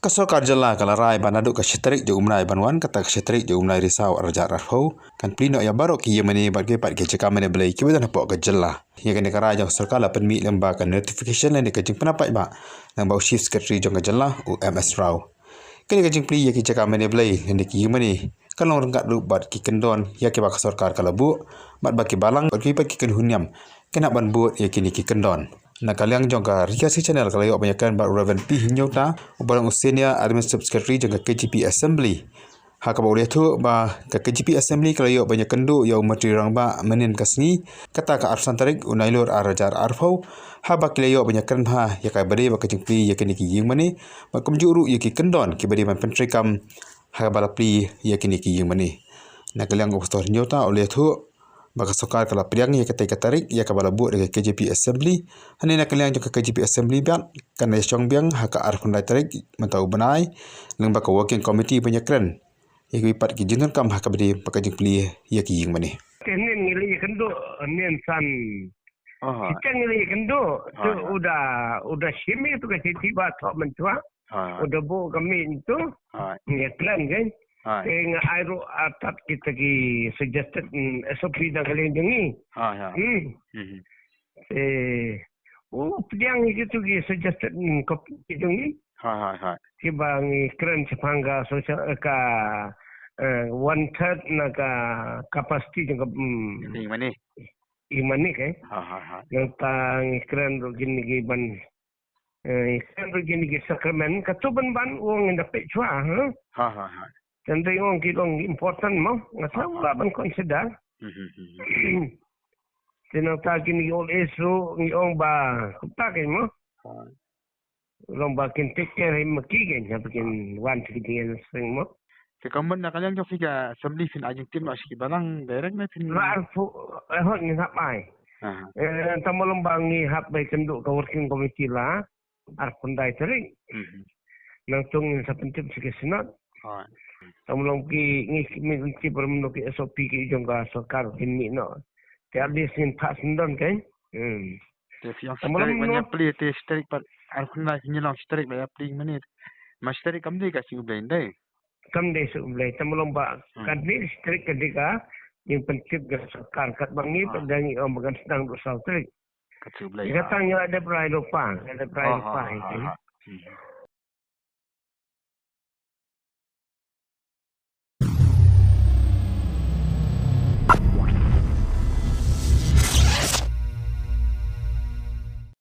Kasokar jela kalarai banaduk kasitrik je umnai banwan kata kasitrik je umnai risau arja arfau kan plino ya barok ye mani barge pat ke cekam mani belai kiwe dan pok ke jela ye kan kara jong serkal la penmi lemba kan notification le ke jing penapai ba nang bau chief secretary jong ke jela UMS Rau kini ke jing pli ye ke cekam mani belai ne ki mani kan long rengkat lu bat ki kendon ya ke ba kasokar kalabu bat ba ki balang bat ki ken hunyam kena ban buat ye kini ki kendon na kaliang jongka rikasi channel kalau yok banyakan bar Reverend P Hinyota ubarang usenia admin secretary jongka KGP Assembly ha ka boleh tu ba ke KGP Assembly kalau yok banyakan du yo materi rang ba menin kasni kata ka arsan tarik unailur arajar arfau ha ba kile yok banyakan ha ya kai bade ba kejingpli ya kini ki ying mani ba kumjuru ya ki kendon ki bade man pentrikam ha ba lapli ya kini ki ying mani na kaliang pastor Hinyota oleh tu baka sokar kala priang ya kata tarik ya kabala buat dengan KJP Assembly hani nak kalian juga KJP Assembly biang kan ya chong biang haka arfun dai tarik mentau benai leng baka working committee banyak keren ya kipat ki jingan kam haka bedi baka jingpli ya ki ying mani kenin ngili kendo nen san kita ngili kendo tu udah simi tu ke tiba tok mentua udah bu kami itu ya plan kan Kaya aero atat kita ki suggested SOP na kalian dengi. Pediang itu ki suggested kopi dengi. Kiba ngi keren sepangga sosial ka 1/3 na ka capacity jeng imani kay. Yang tang keren ro gini ki ban keren ro gini ki sakramen katuban ban wong ndapet chua Tanda yung kilong important mo. Nga sa wala bang consider. Tinatagin ni old Esro, yung ba, kupagin mo. Yung ba, can take care him makigin. Napagin one to the string mo. Kaman na kanyang yung figa assembly fin ajeng tim aski balang direct na fin. Raalfo, ahon ng hapay. Tamalong bang ni hapay kendo ka working committee la. Arpunday taring. Nang tungin sa pentip sa kasinat. Tamulong ki ngisi permenu ki SOP ki jongga sokar kini no. Ti abis in pasen don kan. Tamulong banyak pli ti strik pat arkunna hinyelang strik banyak pli menit. Mas strik kamdi ka sing blain dai. Kamdi su blai tamulong ba kadni strik kadika yung pentip ga sokar kat bangi padangi om bagan sedang do strik. Kat su blai. Katang ada pride pa,